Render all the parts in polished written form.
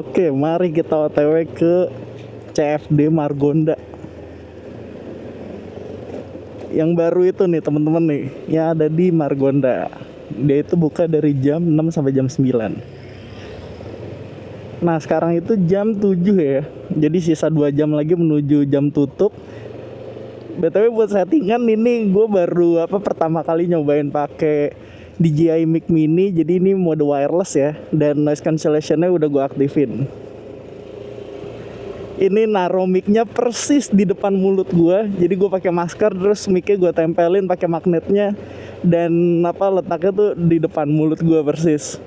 Oke, mari kita OTW ke CFD Margonda. Yang baru itu nih teman-teman nih, yang ada di Margonda. Dia itu buka dari jam 6 sampai jam 9. Nah, sekarang itu jam 7 ya. Jadi sisa 2 jam lagi menuju jam tutup. BTW buat settingan ini gue baru pertama kali nyobain pakai DJI Mic Mini. Jadi ini mode wireless ya, dan noise cancellationnya udah gue aktifin. Ini naro mic-nya persis di depan mulut gue, jadi gue pakai masker, terus mic-nya gue tempelin pakai magnetnya, dan letaknya tuh di depan mulut gue persis.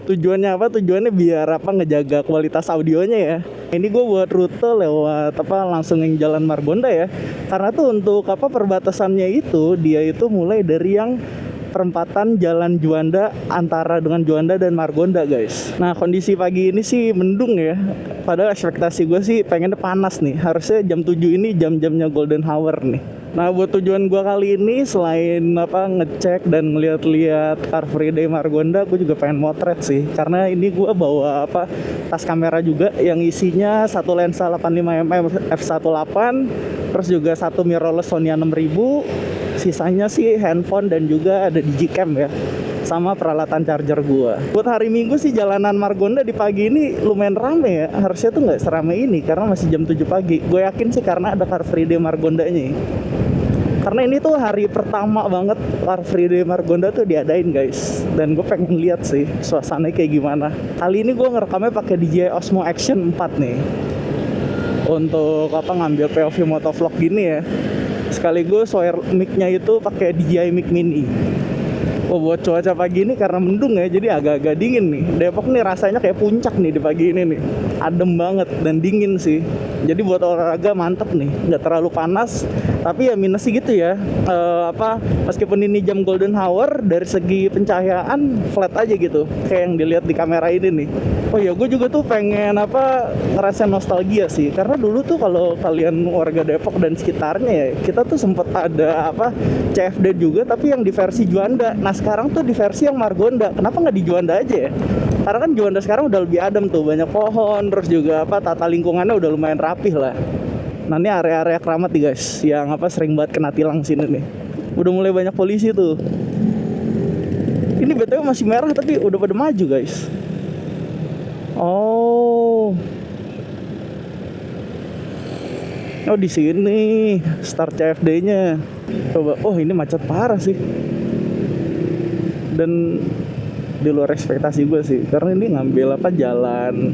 Tujuannya apa? Tujuannya biar ngejaga kualitas audionya ya. Ini gue buat rute lewat langsung yang Jalan Margonda ya. Karena tuh untuk perbatasannya itu dia itu mulai dari yang perempatan Jalan Juanda antara dengan Juanda dan Margonda, guys. Nah, kondisi pagi ini sih mendung ya. Padahal ekspektasi gue sih pengennya panas nih. Harusnya jam 7 ini jam-jamnya golden hour nih. Nah, buat tujuan gue kali ini selain ngecek dan ngeliat-liat Car Free Day Margonda, gue juga pengen motret sih. Karena ini gue bawa tas kamera juga yang isinya satu lensa 85mm f1.8, terus juga satu mirrorless Sony A6000, sisanya sih handphone dan juga ada digicam ya, sama peralatan charger gua. Buat hari Minggu sih jalanan Margonda di pagi ini lumayan rame ya. Harusnya tuh nggak seramai ini karena masih jam 7 pagi. Gue yakin sih karena ada Car Free Day Margondanya. Karena ini tuh hari pertama banget Car Free Day Margonda tuh diadain, guys. Dan gue pengen lihat sih suasananya kayak gimana. Kali ini gue ngerekamnya pakai DJI Osmo Action 4 nih. Untuk ngambil POV motovlog gini ya. Sekaligus mic-nya itu pakai DJI Mic Mini. Oh, buat cuaca pagi ini karena mendung ya, jadi agak-agak dingin nih. Depok nih rasanya kayak puncak nih di pagi ini nih. Adem banget dan dingin sih. Jadi buat olahraga mantep nih, nggak terlalu panas. Tapi ya minusnya gitu ya. Meskipun ini jam golden hour, dari segi pencahayaan flat aja gitu. Kayak yang dilihat di kamera ini nih. Oh ya, gue juga tuh pengen ngerasain nostalgia sih. Karena dulu tuh kalau kalian warga Depok dan sekitarnya ya, kita tuh sempet ada CFD juga, tapi yang di versi Juanda. Nah, sekarang tuh di versi yang Margonda. Kenapa nggak di Juanda aja ya? Karena kan Juanda sekarang udah lebih adem tuh, banyak pohon, terus juga tata lingkungannya udah lumayan rapih lah. Nah, ini area-area keramat nih guys, yang sering banget kena tilang sini nih. Udah mulai banyak polisi tuh. Ini BTW masih merah tapi udah pada maju guys. Oh, di sini start CFD-nya. Coba, ini macet parah sih. Dan di luar ekspektasi gue sih, karena ini ngambil jalan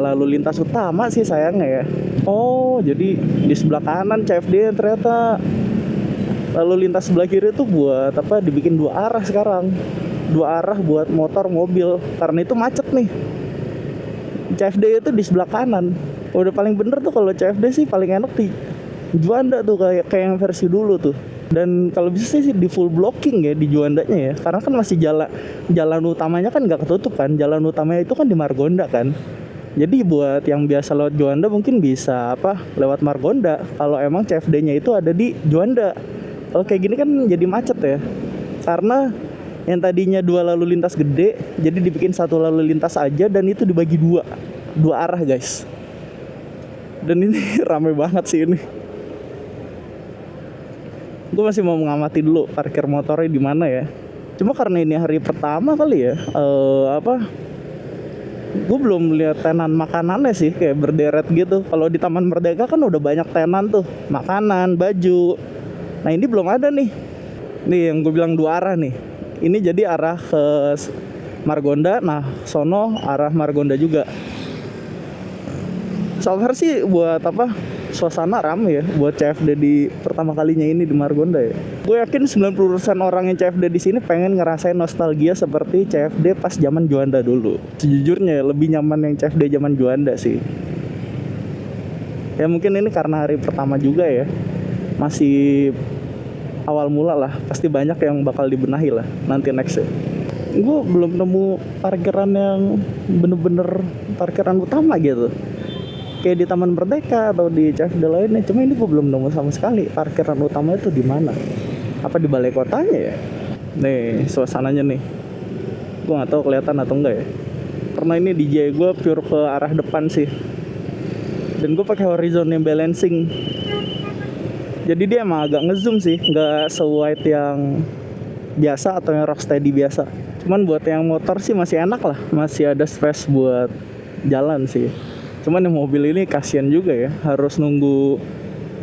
lalu lintas utama sih sayangnya ya. Oh, jadi di sebelah kanan CFD ternyata. Lalu lintas sebelah kiri tuh buat dibikin 2 arah sekarang. 2 arah buat motor, mobil. Karena itu macet nih. CFD itu di sebelah kanan. Udah paling bener tuh kalau CFD sih paling enak di Juanda tuh, kayak yang versi dulu tuh. Dan kalau bisa sih di full blocking ya di Juandanya ya, karena kan masih jalan utamanya kan nggak ketutup kan. Jalan utamanya itu kan di Margonda kan. Jadi buat yang biasa lewat Juanda mungkin bisa lewat Margonda kalau emang CFD-nya itu ada di Juanda. Kalau kayak gini kan jadi macet ya, karena yang tadinya 2 lalu lintas gede jadi dibikin 1 lalu lintas aja, dan itu dibagi 2 arah guys. Dan ini rame banget sih ini. Gue masih mau mengamati dulu parkir motornya di mana ya. Cuma karena ini hari pertama kali ya, gue belum lihat tenan makanannya sih kayak berderet gitu. Kalau di Taman Merdeka kan udah banyak tenan tuh, makanan, baju. Nah, ini belum ada nih. Nih yang gue bilang 2 arah nih. Ini jadi arah ke Margonda, nah sono arah Margonda juga. So far sih buat suasana rame ya buat CFD di pertama kalinya ini di Margonda ya. Gue yakin 90% orang yang CFD di sini pengen ngerasain nostalgia seperti CFD pas zaman Juanda dulu. Sejujurnya lebih nyaman yang CFD zaman Juanda sih. Ya mungkin ini karena hari pertama juga ya. Masih awal mula lah, pasti banyak yang bakal dibenahi lah nanti next ya. Gue belum nemu parkiran yang bener-bener parkiran utama gitu, kayak di Taman Merdeka atau di CFD lainnya. Cuma ini gue belum nemu sama sekali parkiran utamanya itu di mana. Apa di balai kotanya ya? Nih suasananya nih. Gue nggak tahu kelihatan atau enggak ya. Karena ini DJI gue pure ke arah depan sih. Dan gue pakai horizon yang balancing. Jadi dia emang agak ngezoom sih, nggak se-wide yang biasa atau yang rocksteady biasa. Cuman buat yang motor sih masih enak lah, masih ada space buat jalan sih. Cuman yang mobil ini kasihan juga ya, harus nunggu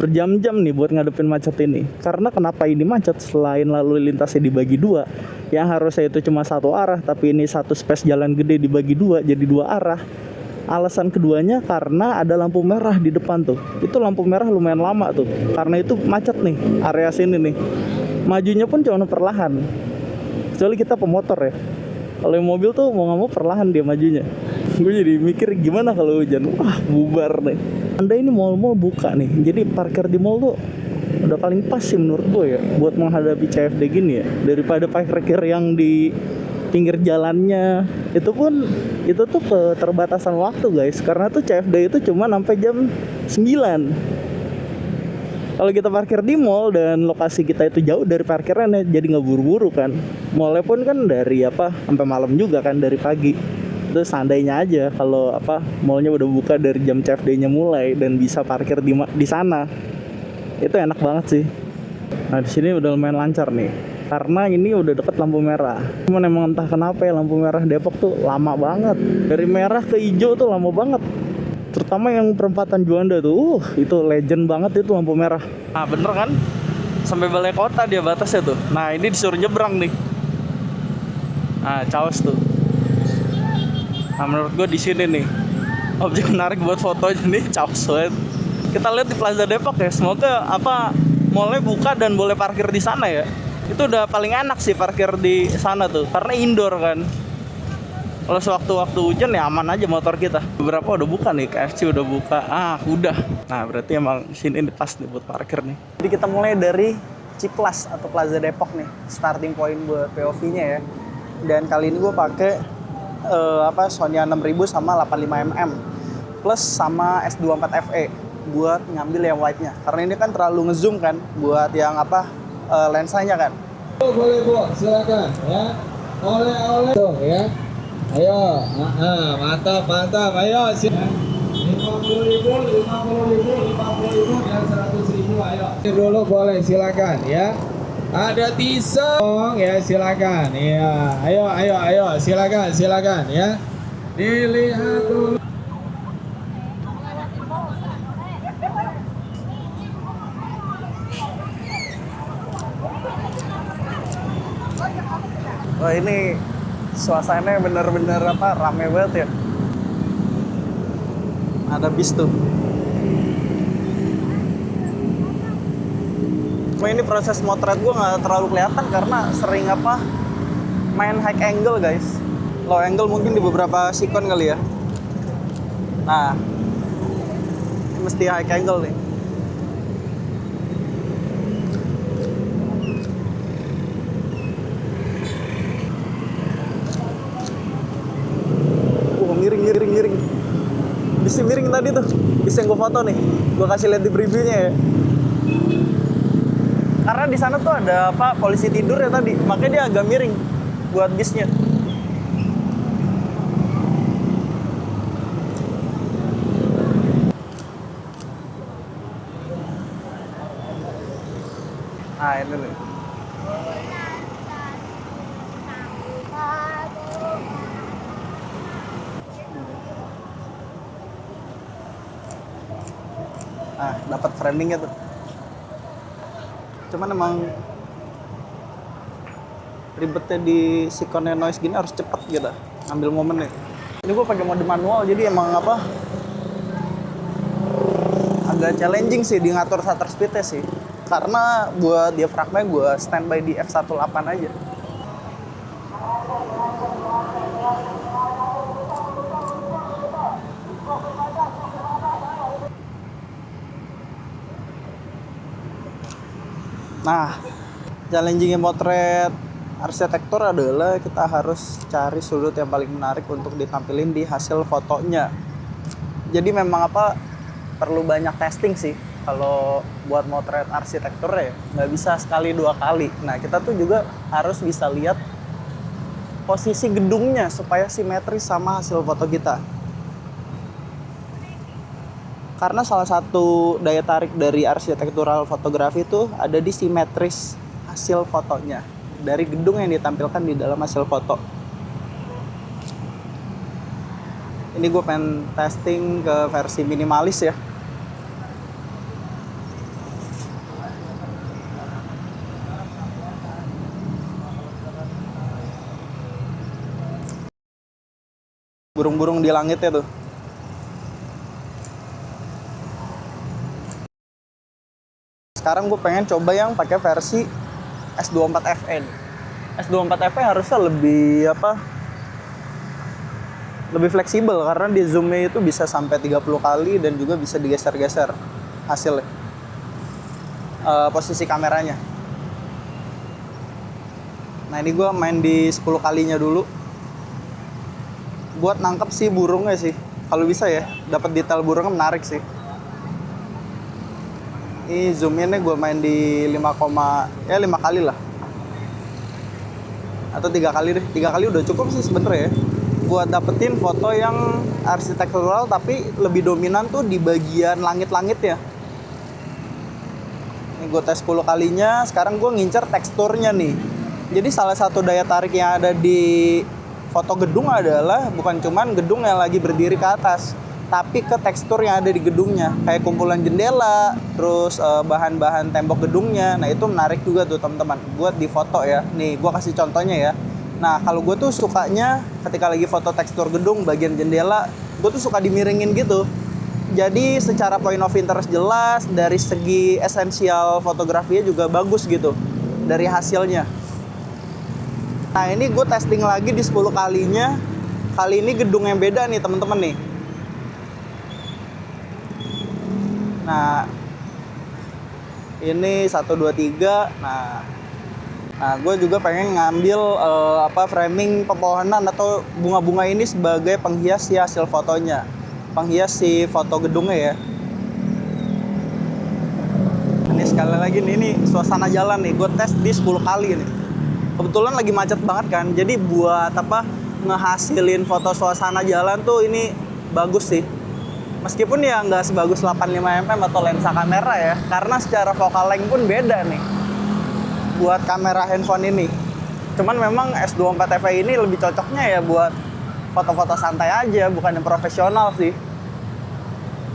berjam-jam nih buat ngadepin macet ini. Karena kenapa ini macet? Selain lalu lintasnya dibagi dua, yang harusnya itu cuma satu arah, tapi ini satu space jalan gede dibagi dua, jadi dua arah. Alasan keduanya karena ada lampu merah di depan tuh. Itu lampu merah lumayan lama tuh. Karena itu macet nih area sini nih. Majunya pun cuma perlahan. Kecuali kita pemotor ya. Kalau yang mobil tuh mau nggak mau perlahan dia majunya. Gue jadi mikir gimana kalau hujan. Wah bubar nih. Anda ini mall-mall buka nih. Jadi parkir di mall tuh udah paling pas sih menurut gue ya. Buat menghadapi CFD gini ya. Daripada parkir yang di pinggir jalannya. Itu tuh keterbatasan waktu guys. Karena tuh CFD itu cuma sampai jam 9. Kalau kita parkir di mall dan lokasi kita itu jauh dari parkirannya, jadi nggak buru-buru kan. Mallnya pun kan dari sampai malam juga kan, dari pagi. Itu seandainya aja kalau mallnya udah buka dari jam CFD-nya mulai dan bisa parkir di sana. Itu enak banget sih. Nah di sini udah lumayan lancar nih. Karena ini udah deket lampu merah. Cuman emang entah kenapa ya lampu merah Depok tuh lama banget. Dari merah ke hijau tuh lama banget. Terutama yang perempatan Juanda tuh, itu legend banget itu lampu merah. Nah bener kan? Sampai balai kota dia batasnya tuh. Nah ini disuruh nyebrang nih. Nah caos tuh. Nah menurut gue di sini nih objek menarik buat foto aja nih, caos banget. Kita lihat di Plaza Depok ya. Semoga mallnya buka dan boleh parkir di sana ya. Itu udah paling enak sih parkir di sana tuh, karena indoor kan. Kalau sewaktu-waktu hujan ya aman aja motor kita. Beberapa udah buka nih, KFC udah buka. Udah. Nah berarti emang sini pas nih buat parkir nih. Jadi kita mulai dari Ciplus atau Plaza Depok nih, starting point buat POV-nya ya. Dan kali ini gue pakai Sony A6000 sama 85mm plus sama S24 FE buat ngambil yang wide-nya. Karena ini kan terlalu ngezoom kan buat yang lensanya kan. Boleh Bu, silakan ya. Oleh tuh ya. Ayo, mantap, ayo sih. 50.000, 50.000, 50.000 dan 100.000, ayo. Dulu boleh, silakan ya. Ada tisong ya, silakan. Iya, ayo, silakan ya. Dilihat dulu. Wah ini suasananya bener-bener rame banget ya. Ada bis tuh. Cuma ini proses motret gue nggak terlalu kelihatan karena sering main high angle guys. Low angle mungkin di beberapa sikon kali ya. Nah ini mesti high angle nih. Miring. Bisa miring tadi tuh. Bisa yang gue foto nih. Gue kasih lihat di previewnya ya. Karena di sana tuh ada polisi tidur ya tadi. Makanya dia agak miring buat bisnya. Nah ini nih. Dapat framingnya tuh. Cuman emang ribetnya di Sikonnya noise gini harus cepet gitu, ngambil momennya. Ini gue pakai mode manual jadi emang agak challenging sih di ngatur shutter speednya sih. Karena buat diafragma gue standby di f1.8 aja. Nah, challengingnya motret arsitektur adalah kita harus cari sudut yang paling menarik untuk ditampilin di hasil fotonya. Jadi memang perlu banyak testing sih kalau buat motret arsitektur ya. Nggak bisa sekali dua kali. Nah, kita tuh juga harus bisa lihat posisi gedungnya supaya simetris sama hasil foto kita. Karena salah satu daya tarik dari arsitektural fotografi itu ada di simetris hasil fotonya dari gedung yang ditampilkan di dalam hasil foto. Ini gue pengen testing ke versi minimalis ya. Burung-burung di langitnya tuh. Sekarang gue pengen coba yang pakai versi S24FE. S24FE harusnya lebih lebih fleksibel karena di zoomnya itu bisa sampai 30 kali dan juga bisa digeser-geser hasilnya. Posisi kameranya. Nah ini gue main di 10 kalinya dulu buat nangkep si burungnya sih. Kalau bisa ya, dapat detail burungnya menarik sih. Ini zoom in-nya gue main di 5 kali lah. Atau 3 kali deh. 3 kali udah cukup sih sebenernya ya. Gue dapetin foto yang arsitektural tapi lebih dominan tuh di bagian langit-langitnya. Ini gue tes 10 kalinya, sekarang gue ngincer teksturnya nih. Jadi salah satu daya tarik yang ada di foto gedung adalah bukan cuman gedung yang lagi berdiri ke atas, tapi ke tekstur yang ada di gedungnya, kayak kumpulan jendela, terus bahan-bahan tembok gedungnya. Nah itu menarik juga tuh teman-teman buat di foto ya. Nih gue kasih contohnya ya. Nah kalau gue tuh sukanya ketika lagi foto tekstur gedung bagian jendela, gue tuh suka dimiringin gitu. Jadi secara point of interest jelas, dari segi esensial fotografinya juga bagus gitu dari hasilnya. Nah ini gue testing lagi di 10 kalinya. Kali ini gedung yang beda nih teman-teman nih. Nah ini 1, 2, 3. Nah gue juga pengen ngambil framing pepohonan atau bunga-bunga ini sebagai penghias si hasil fotonya, penghias si foto gedungnya ya. Ini sekali lagi nih, ini suasana jalan nih, gue tes di 10 kali nih. Kebetulan lagi macet banget kan, jadi buat ngehasilin foto suasana jalan tuh ini bagus sih. Meskipun ya nggak sebagus 85mm atau lensa kamera ya, karena secara focal length pun beda nih buat kamera handphone ini. Cuman memang S24FE ini lebih cocoknya ya buat foto-foto santai aja, bukan yang profesional sih.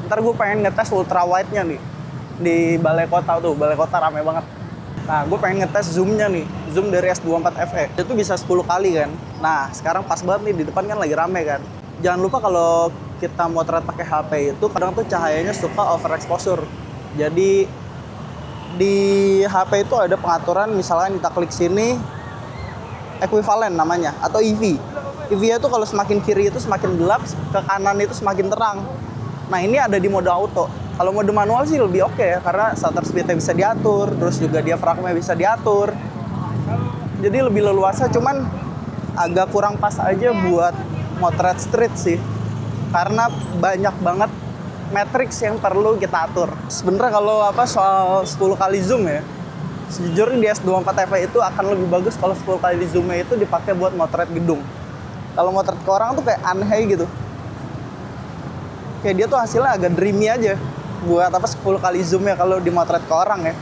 Ntar gue pengen ngetes ultra wide-nya nih di balai kota tuh, balai kota rame banget. Nah gue pengen ngetes zoom-nya nih, zoom dari S24FE. Itu bisa 10 kali kan. Nah sekarang pas banget nih, di depan kan lagi rame kan. Jangan lupa kalau kita motret pakai HP itu kadang tuh cahayanya suka overexposure. Jadi di HP itu ada pengaturan, misalkan kita klik sini, equivalent namanya, atau EV. EV itu kalau semakin kiri itu semakin gelap, ke kanan itu semakin terang. Nah ini ada di mode auto. Kalau mode manual sih lebih oke ya, karena shutter speed-nya bisa diatur, terus juga diafragma bisa diatur. Jadi lebih leluasa, cuman agak kurang pas aja buat motret street sih. Karena banyak banget matrix yang perlu kita atur. Sebenarnya kalau soal 10 kali zoom ya, sejujurnya di S24FE itu akan lebih bagus kalau 10 kali zoomnya itu dipakai buat motret gedung. Kalau motret ke orang tuh kayak aneh gitu. Kayak dia tuh hasilnya agak dreamy aja. Buat 10 kali zoomnya kalau dimotret ke orang ya.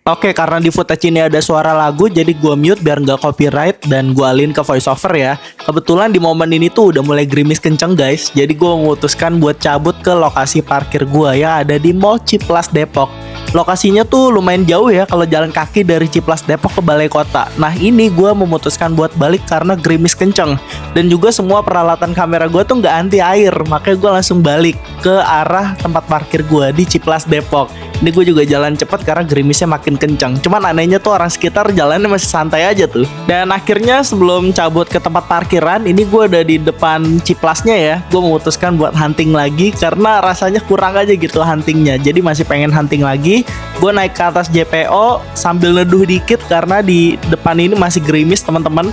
Oke, karena di footage ini ada suara lagu, jadi gue mute biar nggak copyright dan gue alin ke voiceover ya. Kebetulan di momen ini tuh udah mulai gerimis kenceng guys, jadi gue memutuskan buat cabut ke lokasi parkir gue yang ada di Mall Cipelas Depok. Lokasinya tuh lumayan jauh ya kalau jalan kaki dari Cipelas Depok ke Balai Kota. Nah ini gue memutuskan buat balik karena gerimis kenceng. Dan juga semua peralatan kamera gue tuh nggak anti air, makanya gue langsung balik ke arah tempat parkir gue di Cipelas Depok. Ini gue juga jalan cepet karena gerimisnya makin kenceng. Cuman anehnya tuh orang sekitar jalannya masih santai aja tuh. Dan akhirnya sebelum cabut ke tempat parkiran, ini gue udah di depan Ciplasnya ya. Gue memutuskan buat hunting lagi karena rasanya kurang aja gitu huntingnya. Jadi masih pengen hunting lagi. Gue naik ke atas JPO sambil neduh dikit karena di depan ini masih gerimis teman-teman.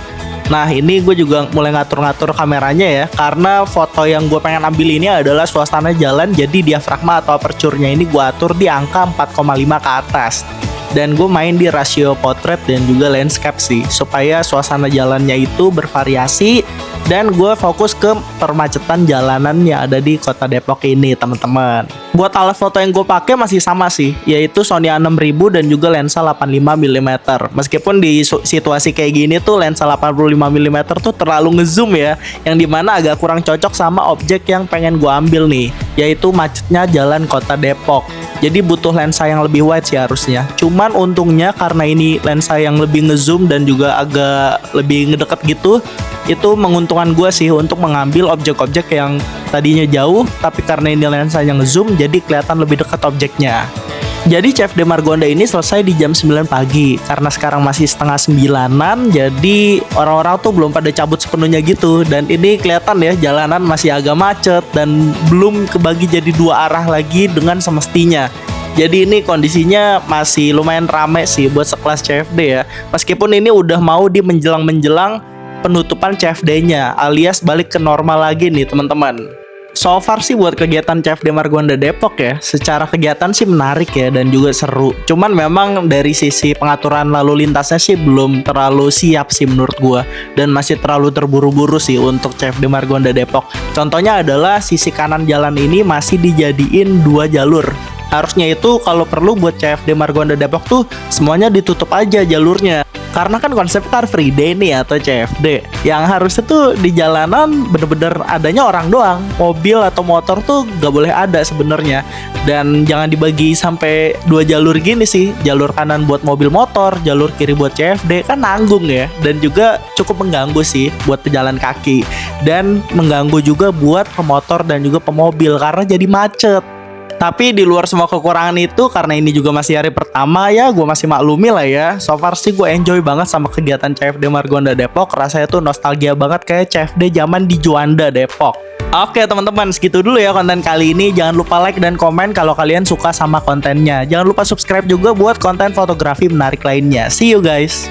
Nah ini gue juga mulai ngatur-ngatur kameranya ya, karena foto yang gue pengen ambil ini adalah suasana jalan, jadi diafragma atau aperture-nya ini gue atur di angka 4,5 ke atas. Dan gue main di rasio portrait dan juga landscape sih, supaya suasana jalannya itu bervariasi. Dan gue fokus ke permacetan jalanan yang ada di kota Depok ini teman-teman. Buat alat foto yang gue pakai masih sama sih, yaitu Sony A6000 dan juga lensa 85mm. Meskipun di situasi kayak gini tuh lensa 85mm tuh terlalu ngezoom ya, yang dimana agak kurang cocok sama objek yang pengen gue ambil nih, yaitu macetnya jalan kota Depok. Jadi butuh lensa yang lebih wide sih harusnya. Cuman untungnya karena ini lensa yang lebih ngezoom dan juga agak lebih ngedeket gitu, itu menguntungkan gue sih untuk mengambil objek-objek yang tadinya jauh, tapi karena ini lensanya ngezoom jadi kelihatan lebih dekat objeknya. Jadi CFD Margonda ini selesai di jam 9 pagi. Karena sekarang masih setengah 9-an, jadi orang-orang tuh belum pada cabut sepenuhnya gitu. Dan ini kelihatan ya jalanan masih agak macet dan belum kebagi jadi dua arah lagi dengan semestinya. Jadi ini kondisinya masih lumayan rame sih buat sekelas CFD ya. Meskipun ini udah mau di menjelang-menjelang penutupan CFD-nya, alias balik ke normal lagi nih teman-teman. So far sih buat kegiatan CFD Margonda Depok ya, secara kegiatan sih menarik ya dan juga seru. Cuman memang dari sisi pengaturan lalu lintasnya sih belum terlalu siap sih menurut gua, dan masih terlalu terburu-buru sih untuk CFD Margonda Depok. Contohnya adalah sisi kanan jalan ini masih dijadiin 2 jalur. Harusnya itu kalau perlu buat CFD Margonda Depok tuh semuanya ditutup aja jalurnya. Karena kan konsep Car Free Day nih atau CFD, yang harusnya tuh di jalanan bener-bener adanya orang doang. Mobil atau motor tuh gak boleh ada sebenarnya. Dan jangan dibagi sampai 2 jalur gini sih. Jalur kanan buat mobil motor, jalur kiri buat CFD, kan nanggung ya. Dan juga cukup mengganggu sih buat pejalan kaki. Dan mengganggu juga buat pemotor dan juga pemobil karena jadi macet. Tapi di luar semua kekurangan itu, karena ini juga masih hari pertama ya, gue masih maklumi lah ya. So far sih gue enjoy banget sama kegiatan CFD Margonda Depok. Rasanya tuh nostalgia banget kayak CFD zaman di Juanda Depok. Oke teman-teman, segitu dulu ya konten kali ini. Jangan lupa like dan komen kalau kalian suka sama kontennya. Jangan lupa subscribe juga buat konten fotografi menarik lainnya. See you guys.